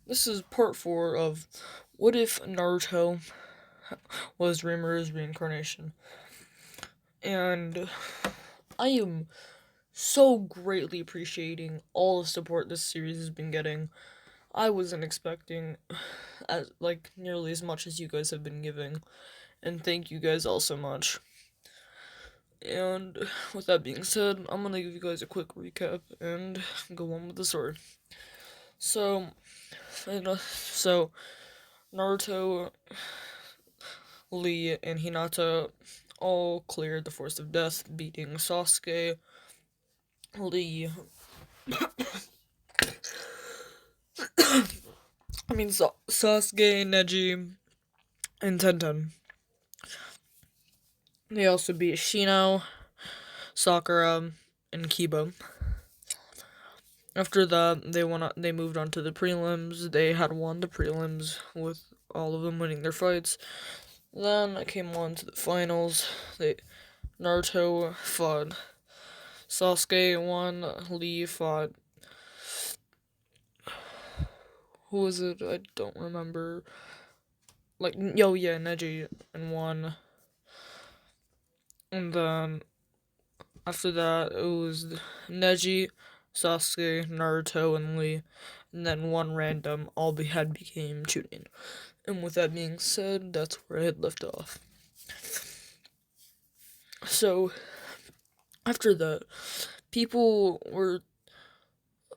This is part 4 of What If Naruto Was Rimurus' Reincarnation. And I am so greatly appreciating all the support this series has been getting. I wasn't expecting nearly as much as you guys have been giving. And thank you guys all so much. And with that being said, I'm gonna give you guys a quick recap and go on with the story. So, Naruto, Lee, and Hinata all cleared the Forest of Death, beating Sasuke, Lee. Sasuke, Neji, and Tenten. They also beat Shino, Sakura, and Kiba. After that, they moved on to the prelims. They had won the prelims with all of them winning their fights. Then it came on to the finals. Naruto fought Sasuke won. Lee fought. Who was it? I don't remember. Neji and won. And then after that, it was Neji, Sasuke, Naruto, and Lee. And then one random became Chunin. And with that being said, that's where I had left off. So, after that, people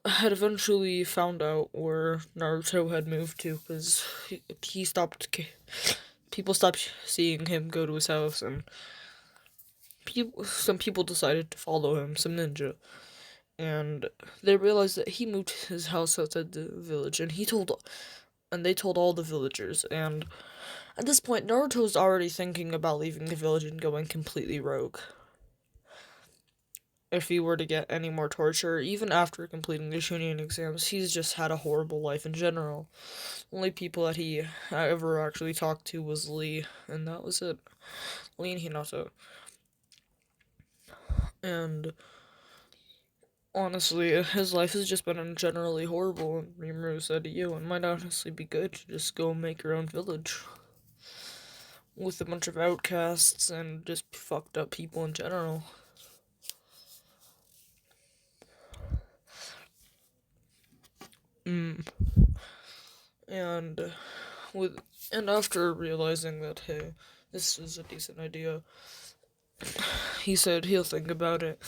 had eventually found out where Naruto had moved to, because people stopped seeing him go to his house, and some people decided to follow him, some ninja, and they realized that he moved his house outside the village, and they told all the villagers, and at this point, Naruto's already thinking about leaving the village and going completely rogue. If he were to get any more torture, even after completing the Chunin exams, he's just had a horrible life in general. Only people that he ever actually talked to was Lee, and that was it. Lee and Hinata. And honestly, his life has just been generally horrible, and Rimuru said to you, it might honestly be good to just go make your own village. With a bunch of outcasts and just fucked up people in general. And after realizing that, hey, this is a decent idea, he said he'll think about it,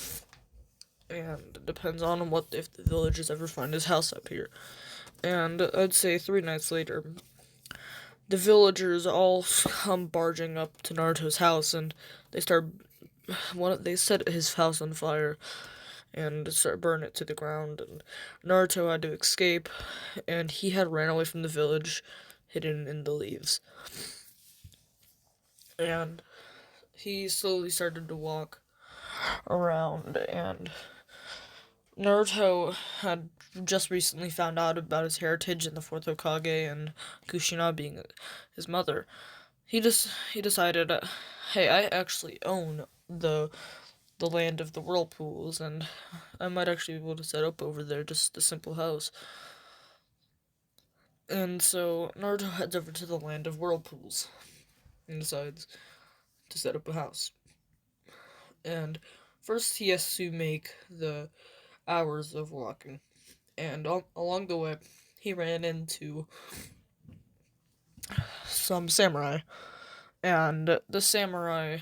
and it depends on if the villagers ever find his house up here. And I'd say 3 nights later, the villagers all come barging up to Naruto's house, and they set his house on fire and burn it to the ground, and Naruto had to escape, and he had ran away from the village, hidden in the leaves. And he slowly started to walk around, and Naruto had just recently found out about his heritage in the fourth Hokage and Kushina being his mother. He decided, hey, I actually own the land of the whirlpools, and I might actually be able to set up over there just a simple house. And so Naruto heads over to the land of whirlpools and decides to set up a house. And first he has to make the hours of walking. And along the way, he ran into some samurai. And the samurai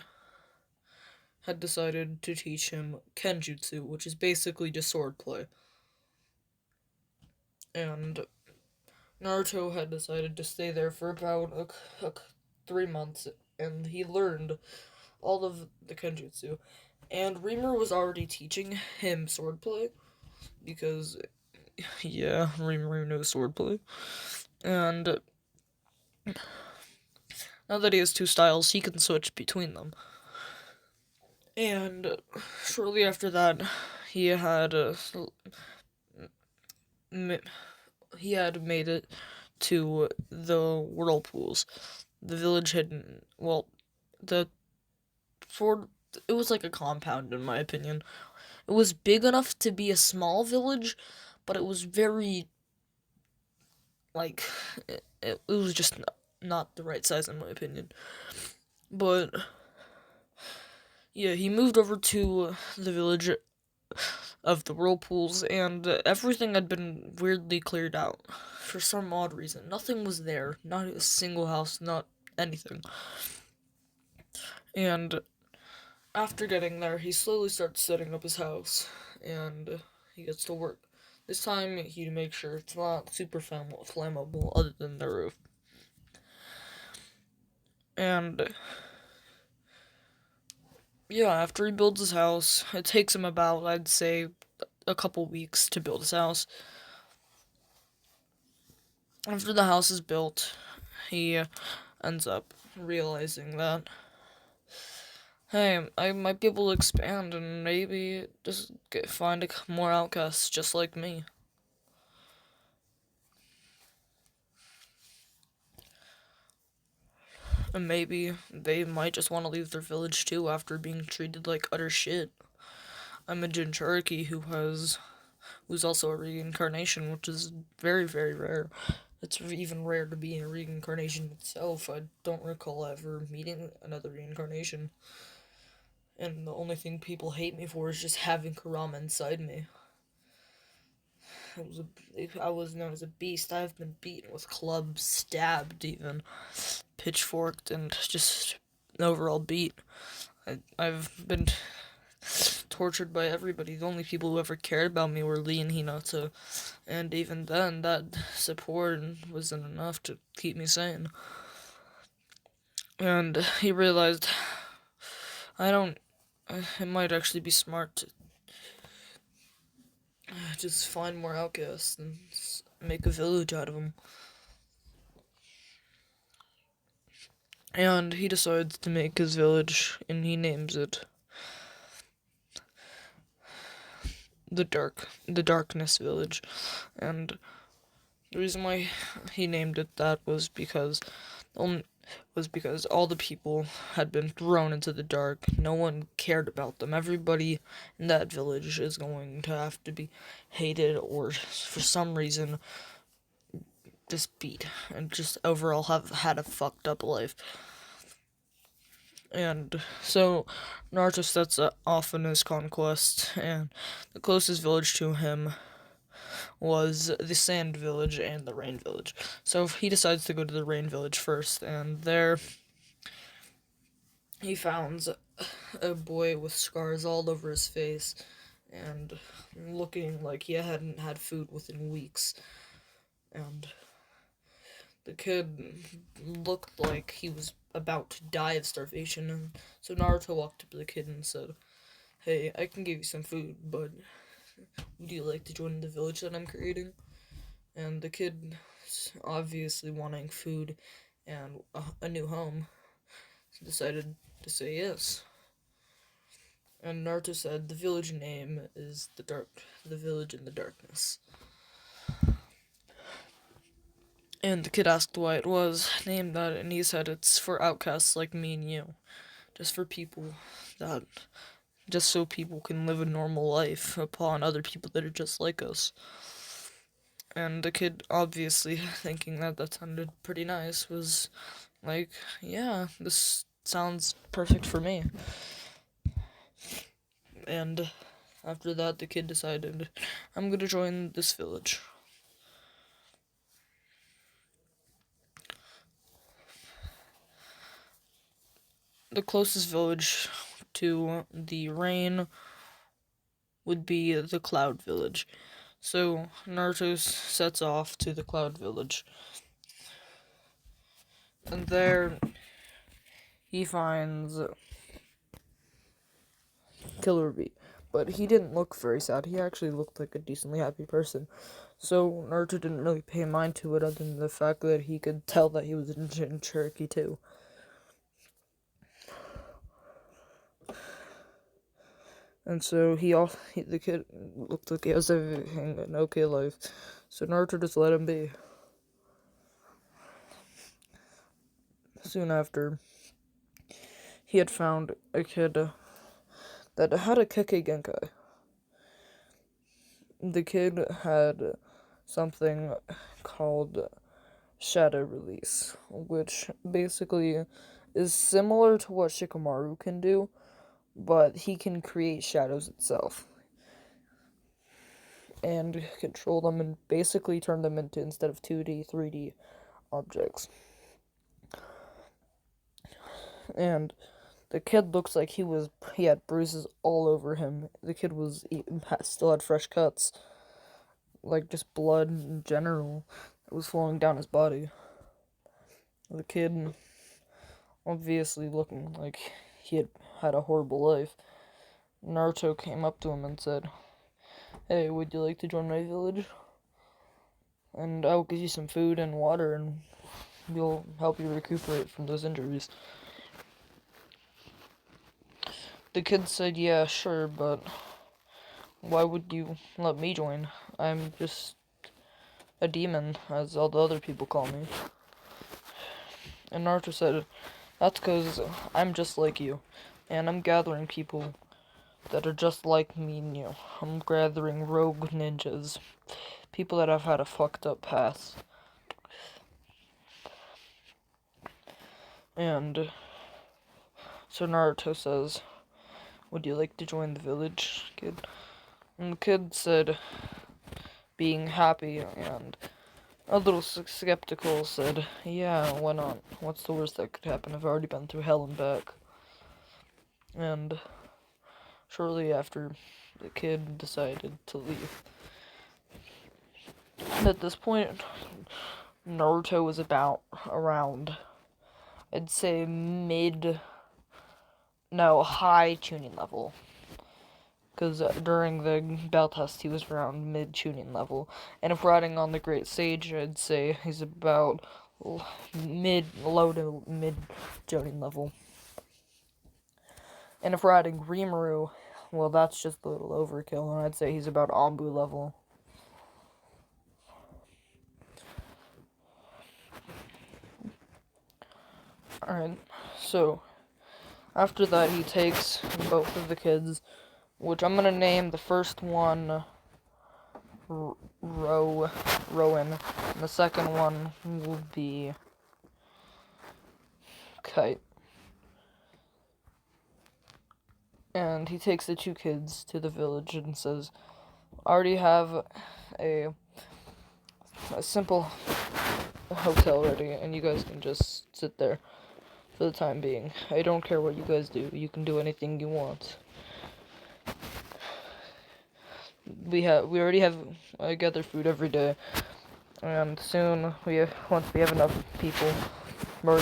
had decided to teach him kenjutsu, which is basically just swordplay. And Naruto had decided to stay there for about 3 months, and he learned all of the kenjutsu. And Rimuru was already teaching him swordplay, because, yeah, Rimuru knows swordplay. And now that he has 2 styles, he can switch between them. And shortly after that, he had made it to the whirlpools. The village had, it was like a compound, in my opinion. It was big enough to be a small village, but it was very like, it was just not the right size in my opinion. But yeah, he moved over to the village of the whirlpools, and everything had been weirdly cleared out for some odd reason. Nothing was there, not a single house, not anything. And after getting there, he slowly starts setting up his house, and he gets to work. This time, he makes sure it's not super flammable, other than the roof. And yeah, after he builds his house, it takes him about, I'd say, a couple weeks to build his house. After the house is built, he ends up realizing that, hey, I might be able to expand and maybe just find more outcasts just like me. And maybe they might just want to leave their village too after being treated like utter shit. I'm a Jinchuriki who's also a reincarnation, which is very, very rare. It's even rare to be a reincarnation itself. I don't recall ever meeting another reincarnation. And the only thing people hate me for is just having Kurama inside me. I was known as a beast. I've been beaten with clubs, stabbed even, pitchforked, and just overall beat. I've been tortured by everybody. The only people who ever cared about me were Lee and Hinata, and even then, that support wasn't enough to keep me sane. And he realized, I don't. It might actually be smart to just find more outcasts and make a village out of them. And he decides to make his village, and he names it the Darkness Village. And the reason why he named it that was because all the people had been thrown into the dark. No one cared about them. Everybody in that village is going to have to be hated or, for some reason, just beat and just overall have had a fucked up life. And so Naruto sets off on his conquest, and the closest village to him was the Sand Village and the Rain Village. So he decides to go to the Rain Village first, and there he founds a boy with scars all over his face and looking like he hadn't had food within weeks. And the kid looked like he was about to die of starvation, and so Naruto walked up to the kid and said, "Hey, I can give you some food, but would you like to join the village that I'm creating?" And the kid, obviously wanting food and a new home, decided to say yes. And Naruto said the village name is the village in the darkness. And the kid asked why it was named that, and he said it's for outcasts like me and you. Just for people that, just so people can live a normal life upon other people that are just like us. And the kid, obviously thinking that sounded pretty nice, was like, yeah, this sounds perfect for me. And after that, the kid decided, I'm gonna join this village. The closest village to the rain would be the Cloud Village. So Naruto sets off to the Cloud Village. And there he finds Killer Bee. But he didn't look very sad. He actually looked like a decently happy person. So Naruto didn't really pay mind to it, other than the fact that he could tell that he was in Cherokee too. And so the kid looked like he has an okay life. So Naruto just let him be. Soon after, he had found a kid that had a Kekkei Genkai. The kid had something called shadow release, which basically is similar to what Shikamaru can do, but he can create shadows itself and control them and basically turn them into, instead of 2D, 3D objects. And the kid looks like he had bruises all over him. The kid still had fresh cuts, like just blood in general that was flowing down his body. The kid obviously looking like he had had a horrible life. Naruto came up to him and said, "Hey, would you like to join my village? And I'll give you some food and water, and we'll help you recuperate from those injuries." The kid said, "Yeah, sure, but why would you let me join? I'm just a demon, as all the other people call me." And Naruto said, "That's 'cause I'm just like you, and I'm gathering people that are just like me and you. I'm gathering rogue ninjas, people that have had a fucked up past." And so Naruto says, "Would you like to join the village, kid?" And the kid said, being happy and a little skeptical, said, "Yeah, why not? What's the worst that could happen? I've already been through hell and back." And shortly after, the kid decided to leave. And at this point, Naruto was around, I'd say high tuning level. Because during the bell test, he was around mid tuning level. And if we're adding on the Great Sage, I'd say he's about low to mid tuning level. And if we're adding Rimuru, well, that's just a little overkill, and I'd say he's about Anbu level. Alright, so after that, he takes both of the kids, which I'm gonna name the first one Rowan, and the second one will be Kite. And he takes the two kids to the village and says, "I already have a simple hotel ready, and you guys can just sit there for the time being. I don't care what you guys do. You can do anything you want. We already have gather food every day, and soon once we have enough people, we're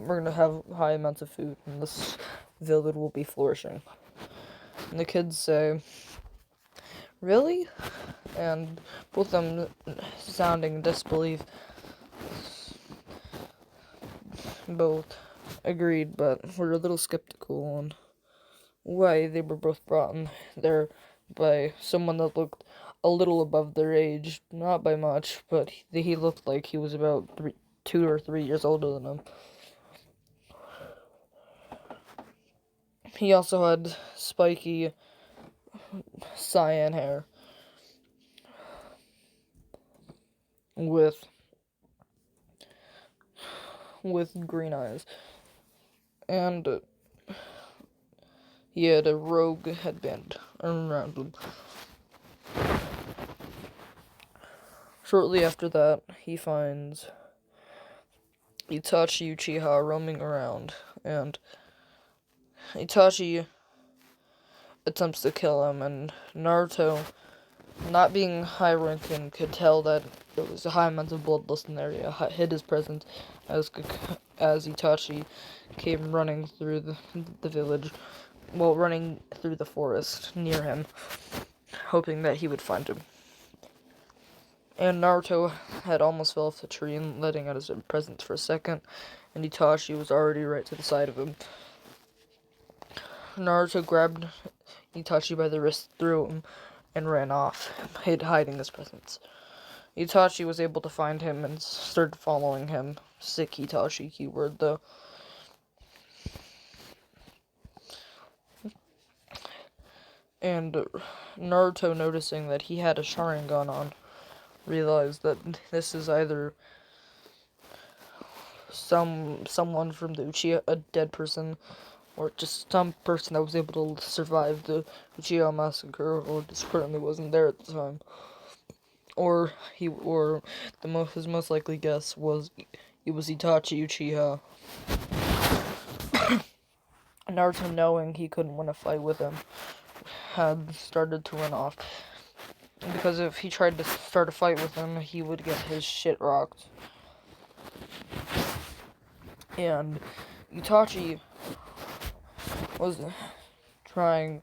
gonna have high amounts of food, and this village will be flourishing." And the kids say, "Really?" And both of them sounding disbelief, both agreed, but were a little skeptical on why they were both brought in there by someone that looked a little above their age, not by much, but he looked like he was about 2 or 3 years older than them. He also had spiky cyan hair with green eyes, and he had a rogue headband around him. Shortly after that, he finds Itachi Uchiha roaming around, and Itachi attempts to kill him, and Naruto, not being high ranking, could tell that there was a high amount of bloodlust in the area, hid his presence as Itachi came running through the village, running through the forest near him, hoping that he would find him. And Naruto had almost fell off the tree and letting out his presence for a second, and Itachi was already right to the side of him. Naruto grabbed Itachi by the wrist, threw him, and ran off, hiding his presence. Itachi was able to find him and started following him. Sick Itachi keyword, though. And Naruto, noticing that he had a Sharingan on, realized that this is either someone from the Uchiha, a dead person, or just some person that was able to survive the Uchiha massacre, or just currently wasn't there at the time. Or his most likely guess was it was Itachi Uchiha. Naruto, knowing he couldn't win a fight with him, had started to run off. Because if he tried to start a fight with him, he would get his shit rocked. And Itachi was trying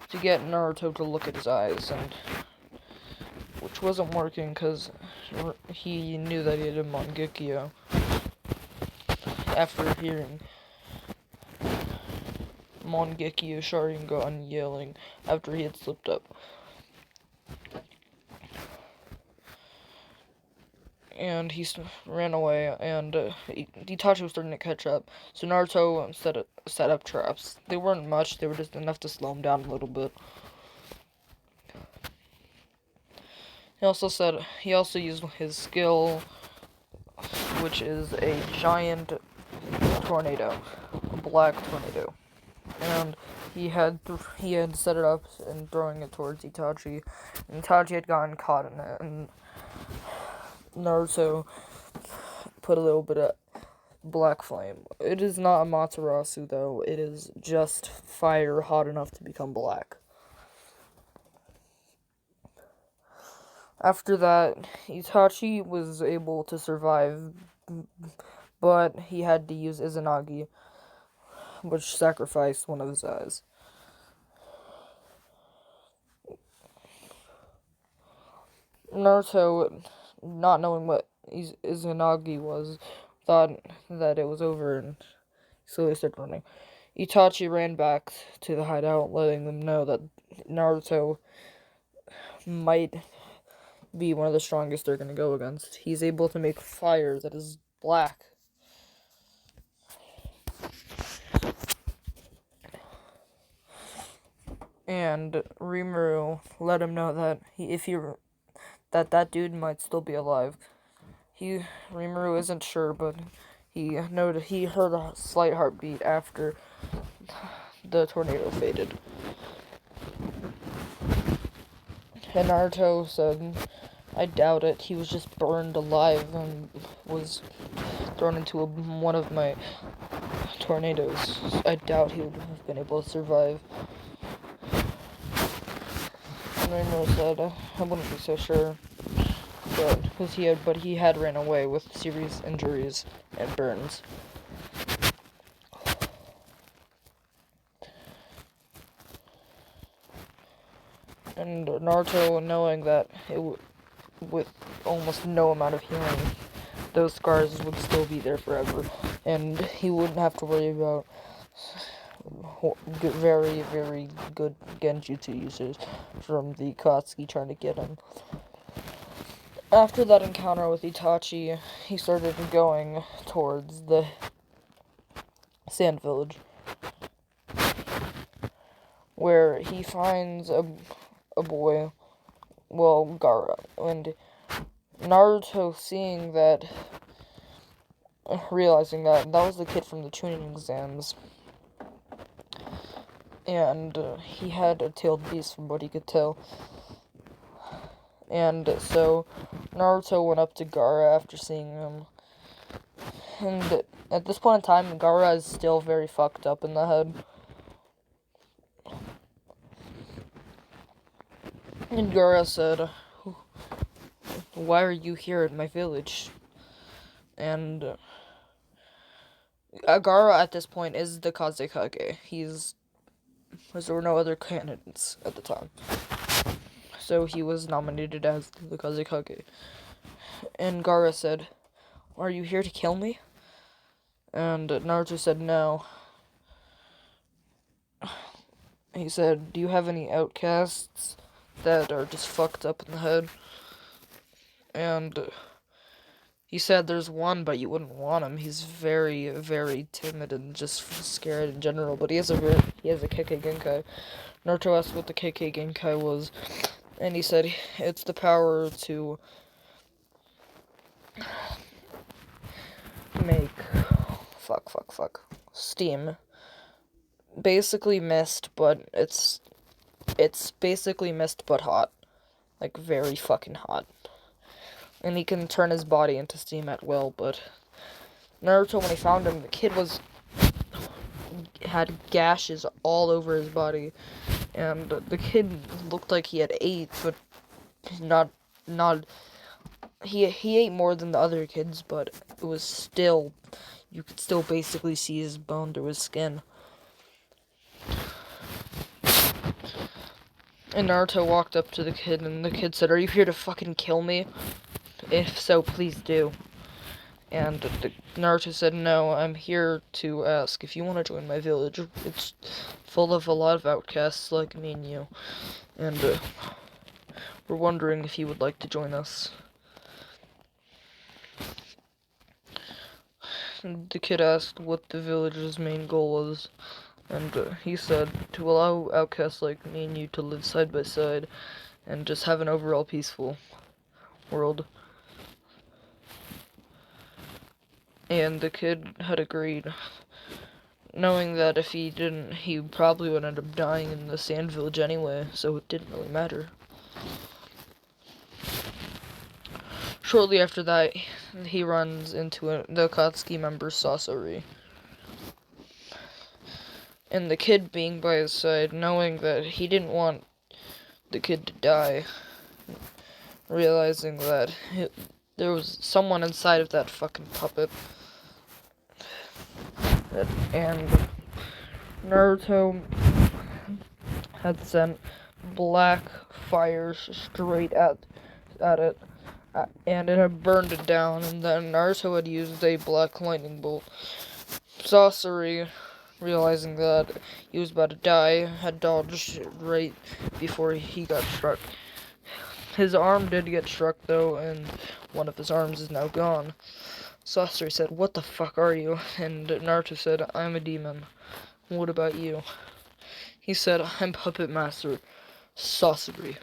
to get Naruto to look at his eyes, and which wasn't working because he knew that he had a Mangekyo after hearing Mangekyo Sharingan yelling after he had slipped up. And he ran away, and Itachi was starting to catch up. So Naruto set up traps. They weren't much, they were just enough to slow him down a little bit. He also used his skill, which is a giant tornado, a black tornado. And he had set it up and throwing it towards Itachi. And Itachi had gotten caught in it, and Naruto put a little bit of black flame. It is not a Matarasu, though. It is just fire hot enough to become black. After that, Itachi was able to survive, but he had to use Izanagi, which sacrificed one of his eyes. Naruto, not knowing what Izanagi was, thought that it was over and slowly started running. Itachi ran back to the hideout, letting them know that Naruto might be one of the strongest they're going to go against. He's able to make fire that is black. And Rimuru let him know that that dude might still be alive. Rimuru isn't sure, but he heard a slight heartbeat after the tornado faded. And Naruto said, I doubt it. He was just burned alive and was thrown into one of my tornadoes. I doubt he would have been able to survive. And Rimuru said, I wouldn't be so sure. But he had ran away with serious injuries and burns. And Naruto, knowing that with almost no amount of healing, those scars would still be there forever, and he wouldn't have to worry about very, very good genjutsu users from the Akatsuki trying to get him. After that encounter with Itachi, he started going towards the Sand Village, where he finds a boy, well, Gaara, and Naruto realizing that was the kid from the Chunin exams, and he had a tailed beast from what he could tell. And so Naruto went up to Gaara after seeing him. And at this point in time, Gaara is still very fucked up in the head. And Gaara said, why are you here at my village? And Gaara at this point is the Kazekage. Because there were no other candidates at the time. So he was nominated as the Kazekage. And Gaara said, are you here to kill me? And Naruto said no. He said, do you have any outcasts that are just fucked up in the head? And he said there's one, but you wouldn't want him. He's very, very timid and just scared in general, but he has a Kekkei Genkai. Naruto asked what the Kekkei Genkai was, And he said it's the power to make steam. Basically mist, but it's basically mist but hot. Like very fucking hot. And he can turn his body into steam at will, but Naruto, when he found him, the kid had gashes all over his body, and the kid looked like he had ate, but not he ate more than the other kids, but it was still, you could still basically see his bone through his skin. And Naruto walked up to the kid, and the kid said, "Are you here to fucking kill me? If so, please do." And Naruto said, "No, I'm here to ask if you want to join my village. It's full of a lot of outcasts like me and you. And we're wondering if you would like to join us." And the kid asked what the village's main goal was. And he said, "To allow outcasts like me and you to live side by side and just have an overall peaceful world." And the kid had agreed, knowing that if he didn't, he probably would end up dying in the sand village anyway, so it didn't really matter. Shortly after that, he runs into the Akatsuki member Sasori. And the kid being by his side, knowing that he didn't want the kid to die, realizing that there was someone inside of that fucking puppet. And Naruto had sent black fires straight at it, and it had burned it down, and then Naruto had used a black lightning bolt. Sasori, realizing that he was about to die, had dodged right before he got struck. His arm did get struck, though, and one of his arms is now gone. Sasori said, "What the fuck are you?" And Naruto said, "I'm a demon. What about you?" He said, "I'm Puppet Master Sasori."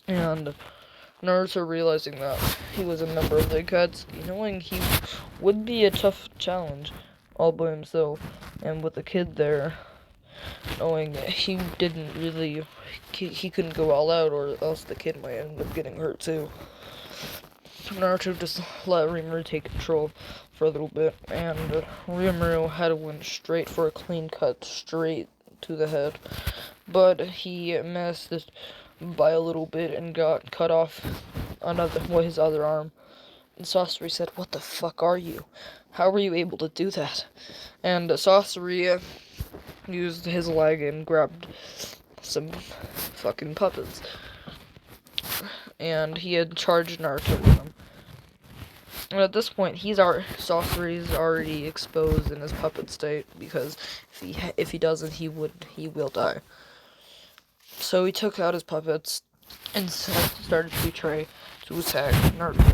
And Naruto, realizing that he was a member of the Akatsuki, knowing he would be a tough challenge all by himself, and with the kid there, knowing that he couldn't go all out, or else the kid might end up getting hurt too. Naruto just let Rimuru take control for a little bit, and Rimuru had went straight for a clean cut, straight to the head, but he missed it by a little bit and got cut off his other arm. And Sasori said, "What the fuck are you? How were you able to do that?" And Sasori used his leg and grabbed some fucking puppets. And he had charged Naruto with them. And at this point, Sasori's already exposed in his puppet state, because if he doesn't, he will die. So he took out his puppets and started to attack Naruto.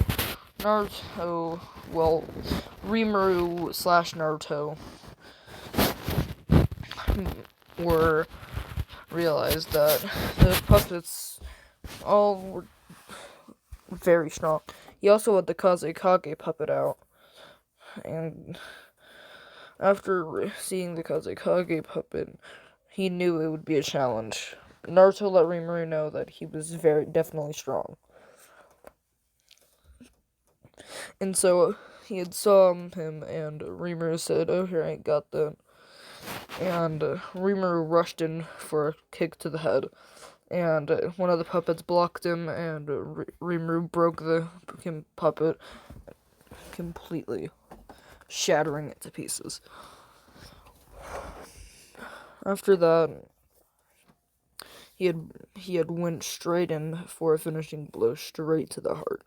Rimuru / Naruto realized that the puppets all were very strong. He also had the Kazekage puppet out, and after seeing the Kazekage puppet, he knew it would be a challenge. Naruto let Rimuru know that he was definitely strong. And so he had saw him, and Rimuru said, "Oh, here, I got that." And Rimuru rushed in for a kick to the head, and one of the puppets blocked him, and Rimuru broke the puppet completely, shattering it to pieces. After that, he had went straight in for a finishing blow, straight to the heart.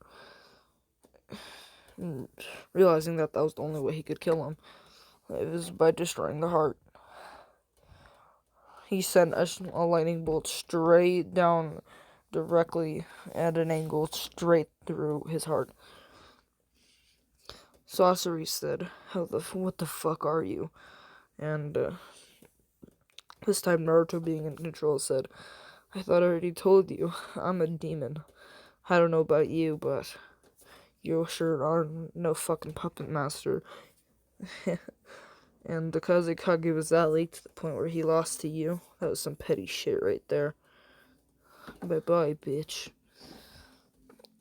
And realizing that was the only way he could kill him, it was by destroying the heart. He sent a lightning bolt straight down, directly at an angle, straight through his heart. Sasori said, "What the fuck are you?" And this time Naruto, being in control, said, I thought I already told you. I'm a demon. I don't know about you, but you sure are no fucking puppet master. And the Kazekage was that late to the point where he lost to you. That was some petty shit right there. Bye-bye, bitch.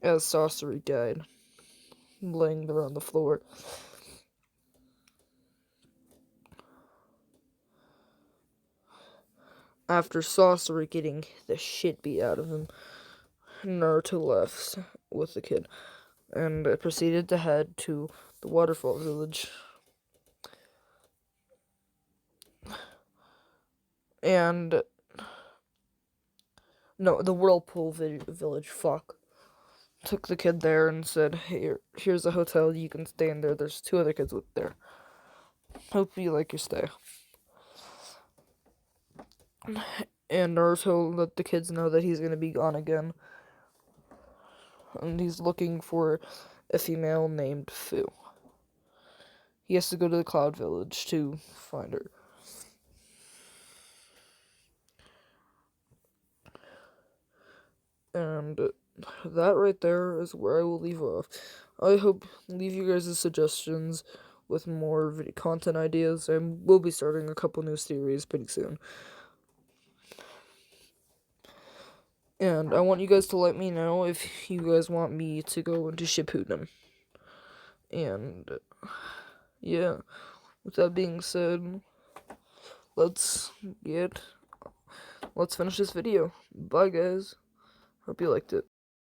As Sasori died, laying there on the floor. After Sasori getting the shit beat out of him, Naruto left with the kid and proceeded to head to the waterfall village. And no, the whirlpool village. Fuck. Took the kid there and said, "Hey, here's a hotel. You can stay in there. There's 2 other kids with there. Hope you like your stay." And Naruto let the kids know that he's gonna be gone again, and he's looking for a female named Fu. He has to go to the Cloud Village to find her. And that right there is where I will leave off. I hope leave you guys' suggestions with more video content ideas, and we'll be starting a couple new series pretty soon. And I want you guys to let me know if you guys want me to go into Shippuden. And yeah, with that being said, let's finish this video. Bye, guys. Hope you liked it.